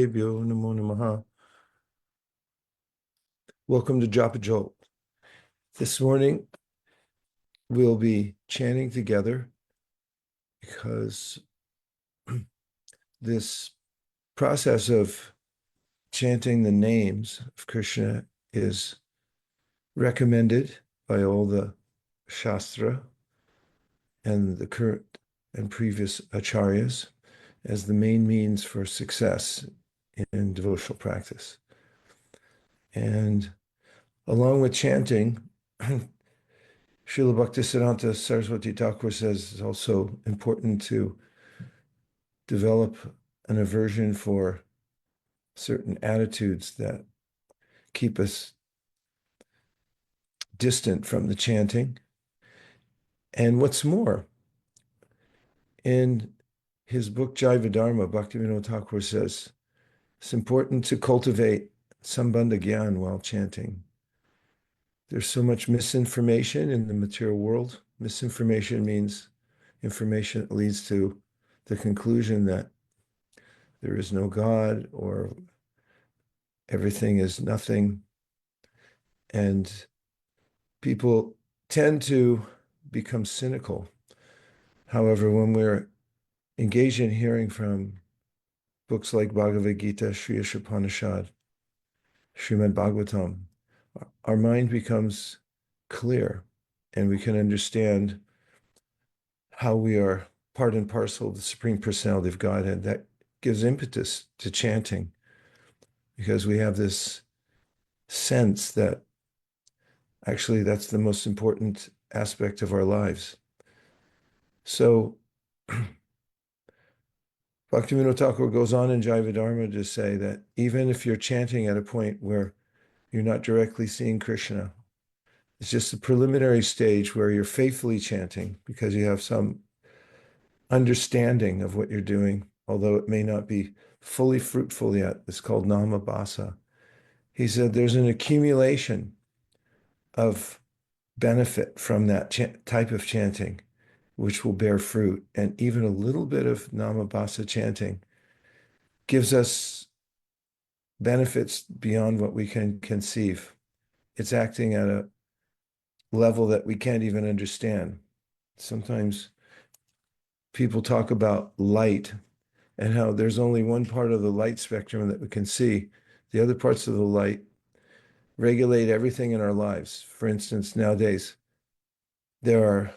Devyo Namo Namaha. Welcome to Japa Jolt. This morning we'll be chanting together because this process of chanting the names of Krishna is recommended by all the śāstra and the current and previous acharyas as the main means for success in devotional practice. And along with chanting, Srila Bhaktisiddhanta Saraswati Thakur says it's also important to develop an aversion for certain attitudes that keep us distant from the chanting. And what's more, in his book Jaiva Dharma, Bhaktivinoda Thakur says it's important to cultivate sambandha gyan while chanting. There's so much misinformation in the material world. Misinformation means information that leads to the conclusion that there is no God or everything is nothing. And people tend to become cynical. However, when we're engaged in hearing from books like Bhagavad Gita, Sri Ishopanishad, Srimad Bhagavatam, our mind becomes clear and we can understand how we are part and parcel of the Supreme Personality of Godhead. That gives impetus to chanting because we have this sense that actually that's the most important aspect of our lives. So Bhaktivinoda Thakur goes on in Jaiva Dharma to say that even if you're chanting at a point where you're not directly seeing Krishna, it's just a preliminary stage where you're faithfully chanting because you have some understanding of what you're doing, although it may not be fully fruitful yet. It's called namabhasa. He said there's an accumulation of benefit from that type of chanting, which will bear fruit. And even a little bit of namabhasa chanting gives us benefits beyond what we can conceive. It's acting at a level that we can't even understand. Sometimes people talk about light and how there's only one part of the light spectrum that we can see. The other parts of the light regulate everything in our lives. For instance, nowadays, there are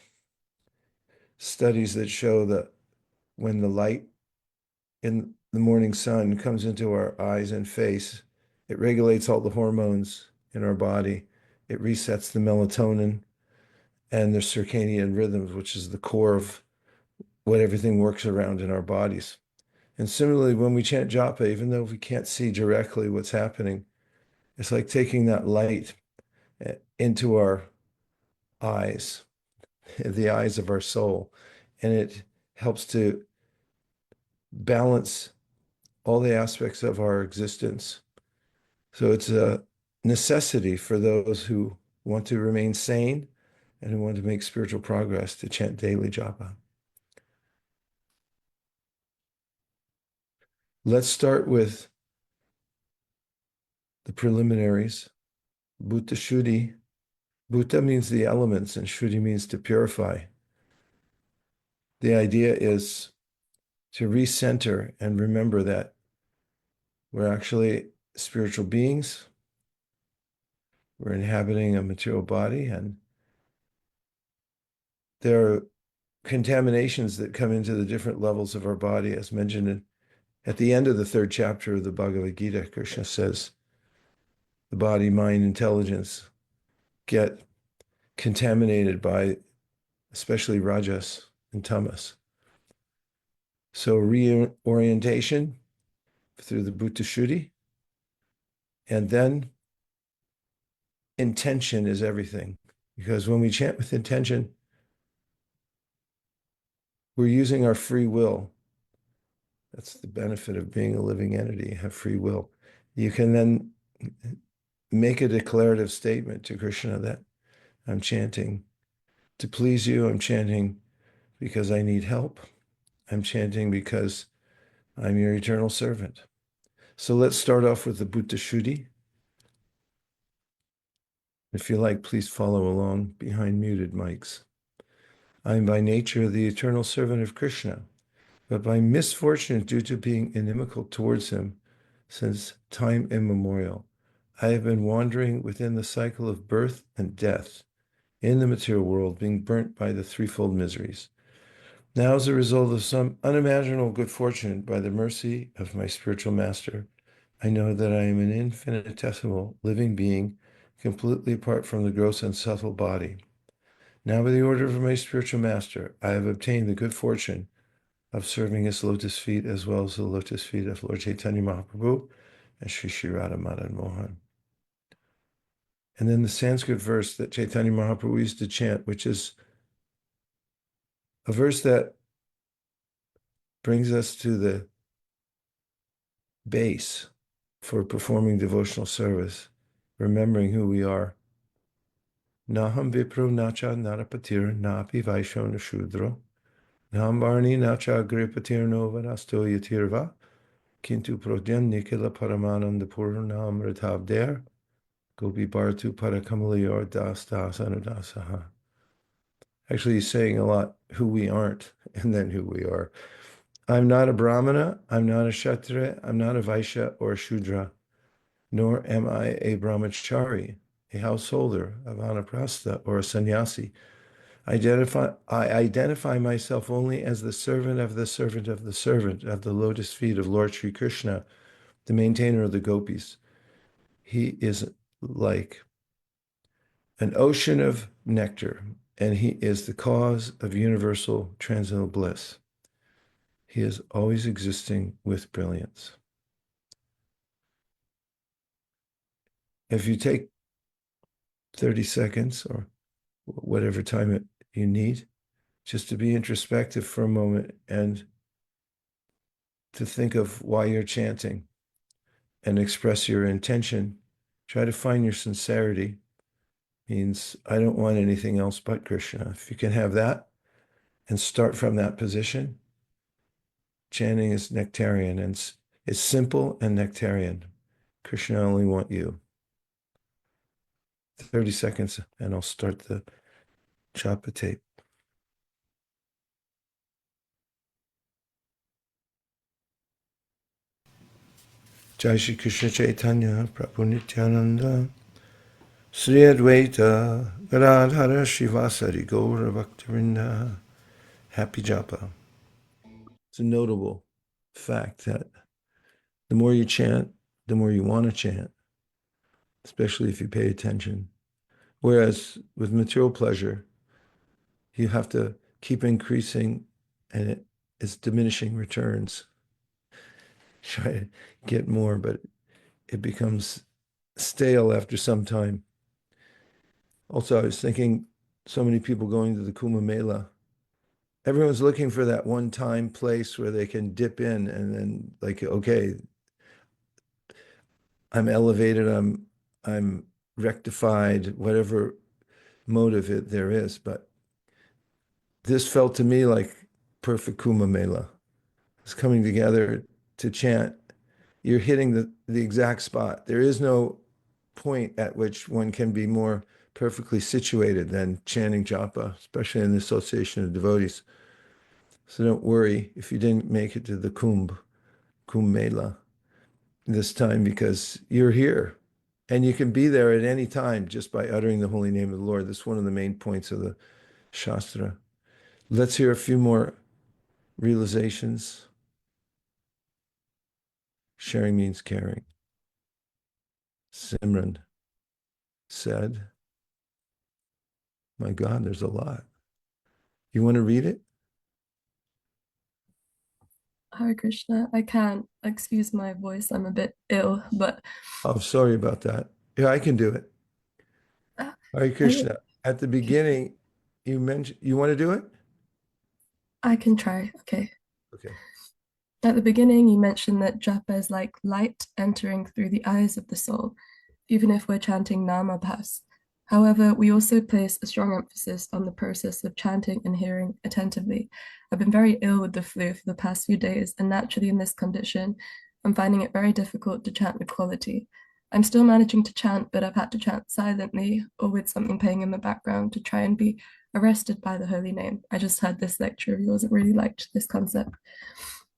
studies that show that when the light in the morning sun comes into our eyes and face, it regulates all the hormones in our body. It resets the melatonin and the circadian rhythms, which is the core of what everything works around in our bodies. And similarly, when we chant japa, even though we can't see directly what's happening, it's like taking that light into our eyes, the eyes of our soul, and it helps to balance all the aspects of our existence. So it's a necessity for those who want to remain sane and who want to make spiritual progress to chant daily japa. Let's start with the preliminaries. Bhuta Shuddhi. Bhuta means the elements and Shuddhi means to purify. The idea is to recenter and remember that we're actually spiritual beings. We're inhabiting a material body, and there are contaminations that come into the different levels of our body, as mentioned at the end of the third chapter of the Bhagavad Gita. Krishna says the body, mind, intelligence get contaminated by especially rajas and tamas. So reorientation through the Bhuta Shuddhi, and then intention is everything. Because when we chant with intention, we're using our free will. That's the benefit of being a living entity. You have free will. You can then make a declarative statement to Krishna that I'm chanting to please you. I'm chanting because I need help. I'm chanting because I'm your eternal servant. So let's start off with the Bhutta Shuddhi. If you like, please follow along behind muted mics. I am by nature the eternal servant of Krishna, but by misfortune due to being inimical towards him since time immemorial, I have been wandering within the cycle of birth and death in the material world, being burnt by the threefold miseries. Now, as a result of some unimaginable good fortune, by the mercy of my spiritual master, I know that I am an infinitesimal living being, completely apart from the gross and subtle body. Now, by the order of my spiritual master, I have obtained the good fortune of serving his lotus feet as well as the lotus feet of Lord Chaitanya Mahaprabhu and Sri Sri Radha Madan Mohan. And then the Sanskrit verse that Chaitanya Mahaprabhu used to chant, which is a verse that brings us to the base for performing devotional service, remembering who we are. Naham vipro nacha narapatir napi vaisho nashudro naham varni nacha agripatir no vanasto yatirva kintu prodyan nikila paramananda purnam ritabder gopi bhartu parakamaliyor das das anudasaha. Actually, he's saying a lot who we aren't and then who we are. I'm not a Brahmana, I'm not a Kshatriya, I'm not a Vaishya or a Shudra, nor am I a Brahmachari, a householder, a Vanaprastha, or a sannyasi. I identify myself only as the servant of the servant of the servant of the lotus feet of Lord Sri Krishna, the maintainer of the gopis. He is like an ocean of nectar, and he is the cause of universal transcendental bliss. He is always existing with brilliance. If you take 30 seconds or whatever time you need, just to be introspective for a moment and to think of why you're chanting and express your intention, try to find your sincerity. Means I don't want anything else but Krishna. If you can have that and start from that position, chanting is nectarian and it's simple and nectarian. Krishna only want you. 30 seconds and I'll start the Japa tape. Jai Shri Krishna Chaitanya Prabhu Nityananda Sri Advaita Gadadhara Shivasari Gaura Bhaktivinoda. Happy Japa. It's a notable fact that the more you chant, the more you want to chant, especially if you pay attention. Whereas with material pleasure, you have to keep increasing and it's diminishing returns. Try to get more, but it becomes stale after some time. Also, I was thinking so many people going to the Kumbh Melā. Everyone's looking for that one-time place where they can dip in and then like, okay, I'm elevated, I'm rectified, whatever motive there is. But this felt to me like perfect Kumbh Melā. It's coming together to chant. You're hitting the exact spot. There is no point at which one can be more perfectly situated than chanting japa, especially in the association of devotees. So don't worry if you didn't make it to the Kumbh Melā this time, because you're here and you can be there at any time just by uttering the holy name of the Lord. That's one of the main points of the śāstra. Let's hear a few more realizations. Sharing means caring. Simran said, my God, there's a lot. You want to read it? Hare Krishna. I can't excuse my voice. I'm a bit ill, but Oh, sorry about that. Yeah, I can do it. Hare I, Krishna. At the beginning, you mentioned, you want to do it? I can try. Okay. Okay. At the beginning, you mentioned that japa is like light entering through the eyes of the soul, even if we're chanting nama bhas. However, we also place a strong emphasis on the process of chanting and hearing attentively. I've been very ill with the flu for the past few days, and naturally, in this condition, I'm finding it very difficult to chant with quality. I'm still managing to chant, but I've had to chant silently or with something playing in the background to try and be arrested by the holy name. I just heard this lecture of yours and really liked this concept.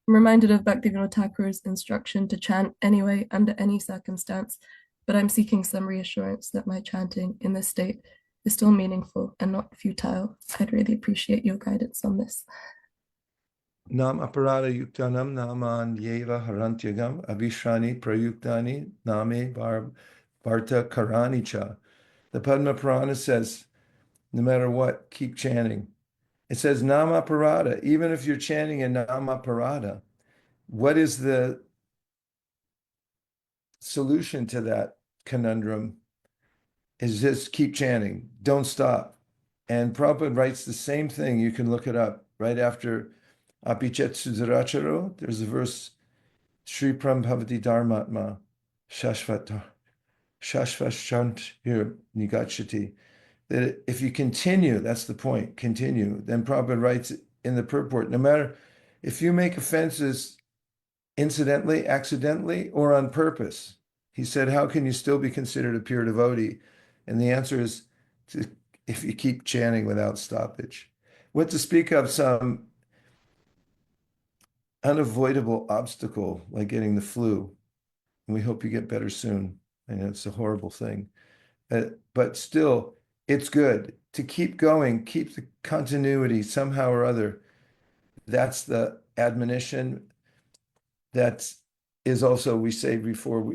I'm reminded of Bhaktivinoda Thakur's instruction to chant anyway, under any circumstance, but I'm seeking some reassurance that my chanting in this state is still meaningful and not futile. I'd really appreciate your guidance on this. Nam aparada yuktanam naman yeva harantyagam abhishrani prayuktani name varta karanicha. The Padma Purana says, no matter what, keep chanting. It says nama parada, even if you're chanting in nama parada. What is the solution to that conundrum? Is just keep chanting, don't stop. And Prabhupada writes the same thing. You can look it up right after Apichet Sudaracharo. There's a verse, Sri Prambhavati Dharmatma, Shashvat chant here, Nigachati. That if you continue, that's the point, continue. Then Prabhupada writes in the purport, no matter if you make offenses incidentally, accidentally, or on purpose, he said, how can you still be considered a pure devotee? And the answer is if you keep chanting without stoppage. What to speak of some unavoidable obstacle like getting the flu. And we hope you get better soon. And it's a horrible thing. But still, it's good to keep going, keep the continuity somehow or other. That's the admonition. That is also, we say before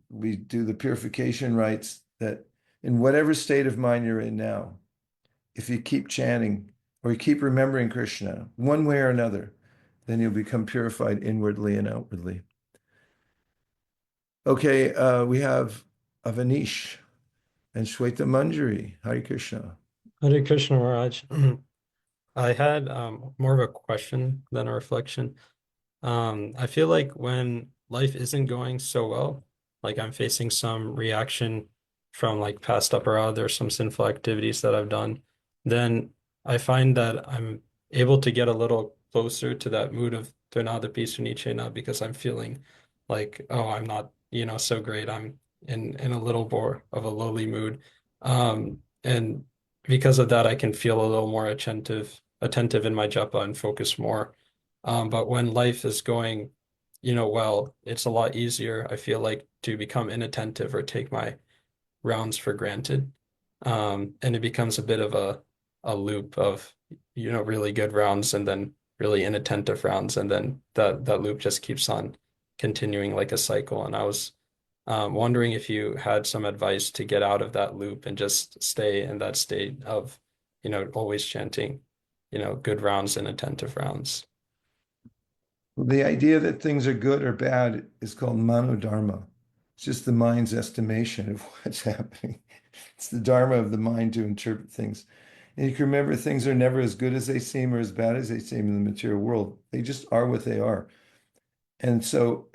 we do the purification rites, that in whatever state of mind you're in now, if you keep chanting or you keep remembering Krishna one way or another, then you'll become purified inwardly and outwardly. Okay, we have Avanish and Shweta Manjari. Hare Krishna. Hare Krishna Maharaj. I had more of a question than a reflection. I feel like when life isn't going so well, like I'm facing some reaction from like past aparadha or some sinful activities that I've done, then I find that I'm able to get a little closer to that mood of Dvanadapi Sunichena because I'm feeling like, oh, I'm not, so great. I'm in a little more of a lowly mood. And because of that, I can feel a little more attentive in my japa and focus more. But when life is going, well, it's a lot easier, I feel like, to become inattentive or take my rounds for granted. And it becomes a bit of a loop of, really good rounds and then really inattentive rounds. And then that loop just keeps on continuing like a cycle. And I was wondering if you had some advice to get out of that loop and just stay in that state of, always chanting, good rounds and attentive rounds. The idea that things are good or bad is called manodharma. It's just the mind's estimation of what's happening. It's the dharma of the mind to interpret things. And you can remember things are never as good as they seem or as bad as they seem in the material world. They just are what they are. And so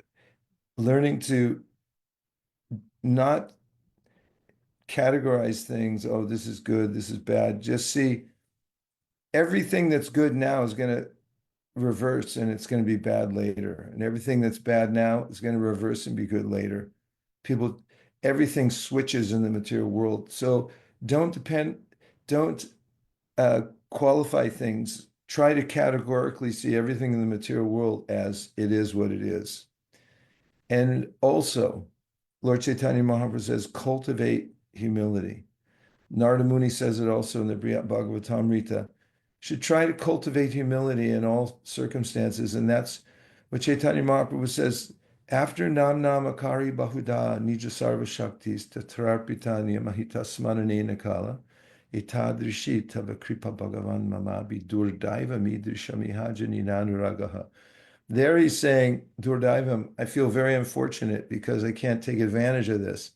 learning to not categorize things, oh, this is good, this is bad. Just see everything that's good now is going to reverse and it's going to be bad later. And everything that's bad now is going to reverse and be good later. Everything switches in the material world. So don't qualify things. Try to categorically see everything in the material world as it is what it is. And also, Lord Chaitanya Mahaprabhu says, cultivate humility. Narada Muni says it also in the Bhagavatamrita. Should try to cultivate humility in all circumstances. And that's what Chaitanya Mahaprabhu says, after Nam Namakari Bahuda Nija Sarva Shaktis Tatrarpitanya Mahita Smanane Nakala Etadrishi Tava Kripa Bhagavan Mamabi Durdaiva Midrishamihajani Nanuragaha. There he's saying, Durdaivam, I feel very unfortunate because I can't take advantage of this.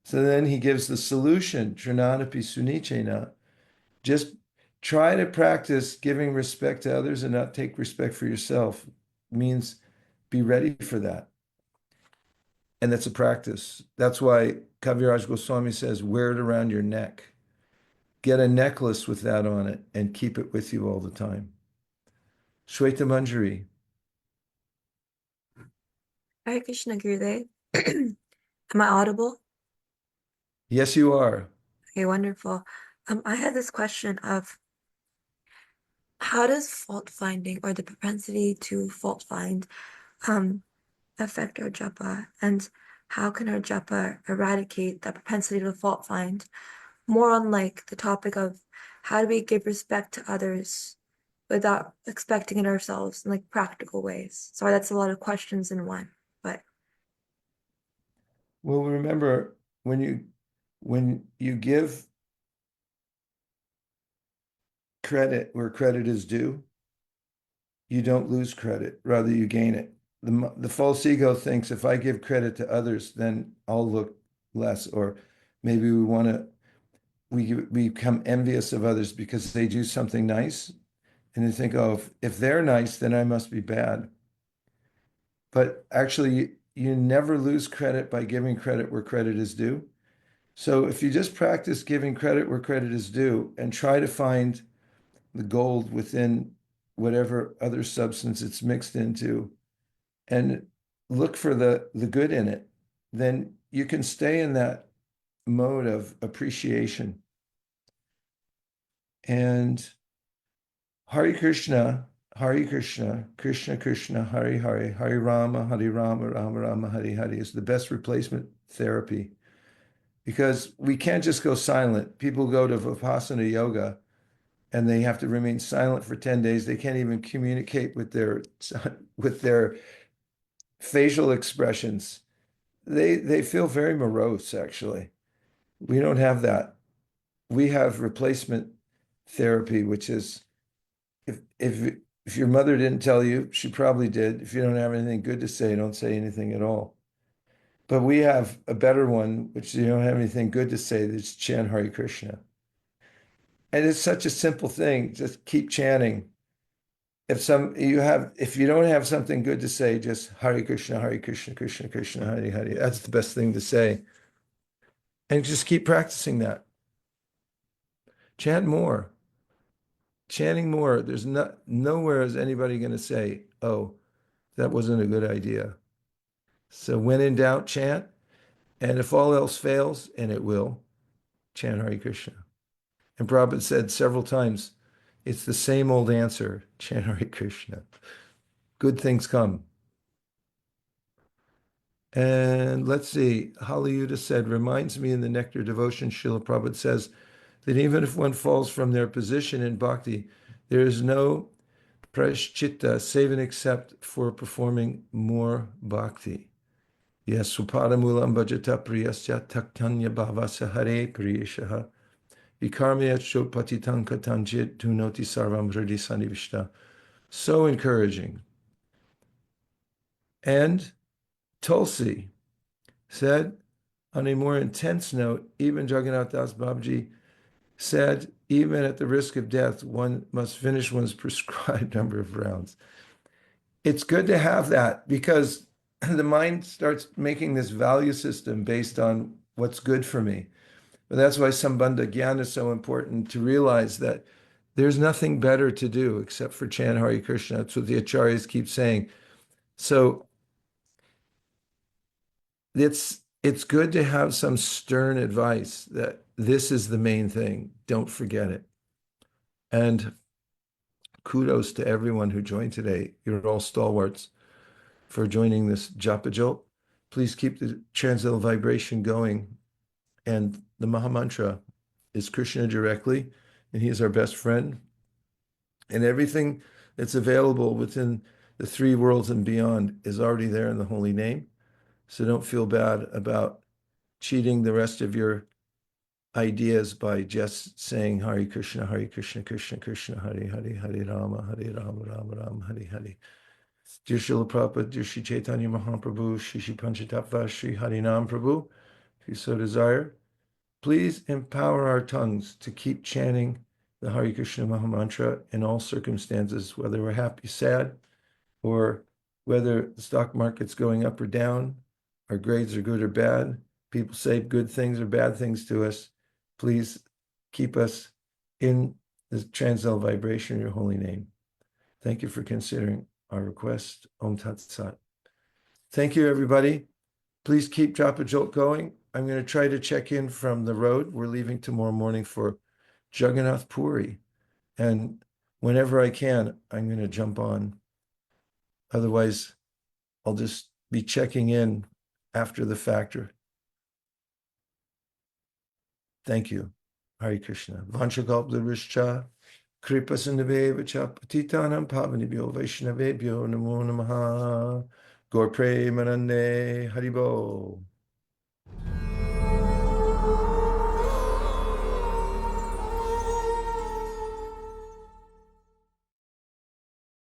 So then he gives the solution, Trinadapi Sunichena, just try to practice giving respect to others and not take respect for yourself. Means be ready for that. And that's a practice. That's why Kaviraj Goswami says, wear it around your neck. Get a necklace with that on it and keep it with you all the time. Shweta Manjari. Hare Krishna, Gurudev. Am I audible? Yes, you are. Okay, wonderful. I had this question of how does fault finding or the propensity to fault find affect our japa, and how can our japa eradicate that propensity to fault find? More on like the topic of how do we give respect to others without expecting it ourselves in like practical ways. Sorry, that's a lot of questions in one, but Well, remember when you give credit where credit is due, you don't lose credit, rather you gain it. The false ego thinks if I give credit to others, then I'll look less, or maybe we become envious of others because they do something nice, and they think, oh, if they're nice, then I must be bad. But actually, you never lose credit by giving credit where credit is due. So if you just practice giving credit where credit is due and try to find the gold within whatever other substance it's mixed into and look for the good in it, then you can stay in that mode of appreciation. And Hare Krishna, Krishna Krishna, Hare Hare, Hare Rama, Rama Rama, Hare Hare is the best replacement therapy, because we can't just go silent. People go to Vipassana yoga and they have to remain silent for 10 days. They can't even communicate with their facial expressions. They feel very morose, actually. We don't have that. We have replacement therapy, which is if your mother didn't tell you, she probably did. If you don't have anything good to say, don't say anything at all. But we have a better one, which you don't have anything good to say, that's chant Hare Krishna. And it's such a simple thing. Just keep chanting. If you don't have something good to say, just Hare Krishna, Krishna Krishna, Hare Hare. That's the best thing to say. And just keep practicing that. Chant more. Chanting more. There's nowhere is anybody going to say, oh, that wasn't a good idea. So when in doubt, chant. And if all else fails, and it will, chant Hare Krishna. And Prabhupada said several times, it's the same old answer, chant Hare Krishna. Good things come. And let's see, Halayuta said, reminds me in the Nectar Devotion, Srila Prabhupada says that even if one falls from their position in bhakti, there is no prashchitta save and except for performing more bhakti. Yes, supadamulam bhajata priyasya taktanya bhavasa hare priyeshaha vikarmya chopatitan katanjit tunoti sarvam hridi sanivishta. So encouraging. And Tulsi said, on a more intense note, even Jagannath Das Babaji said, even at the risk of death, one must finish one's prescribed number of rounds. It's good to have that, because the mind starts making this value system based on what's good for me. But that's why Sambandha Gyan is so important, to realize that there's nothing better to do except for chant Hare Krishna. That's what the acharyas keep saying. So it's good to have some stern advice that this is the main thing. Don't forget it. And kudos to everyone who joined today. You're all stalwarts for joining this Japa Jolt. Please keep the transcendental vibration going. And the Mahamantra is Krishna directly, and he is our best friend. And everything that's available within the three worlds and beyond is already there in the holy name. So don't feel bad about cheating the rest of your ideas by just saying Hare Krishna, Krishna Krishna, Hare Hare, Hare Rama, Rama Rama, Hare Hare. Dear Srila Prabhupada, dear Shri Chaitanya Mahaprabhu, Shri Panchatattva, Shri Harinam Prabhu, if you so desire, please empower our tongues to keep chanting the Hare Krishna Mahamantra in all circumstances, whether we're happy, sad, or whether the stock market's going up or down, our grades are good or bad, people say good things or bad things to us. Please keep us in the transcendental vibration of your holy name. Thank you for considering our request. Om Tat Sat. Thank you, everybody. Please keep Japa Jolt going. I'm going to try to check in from the road. We're leaving tomorrow morning for Jagannath Puri. And whenever I can, I'm going to jump on. Otherwise, I'll just be checking in after the factor. Thank you. Hare Krishna. Vanchakalpatarishcha, Kripasindavevacha, Patitanam Pavanibhyo Vaishnavebhyo Namo Namaha. Gaur Premanande Haribo.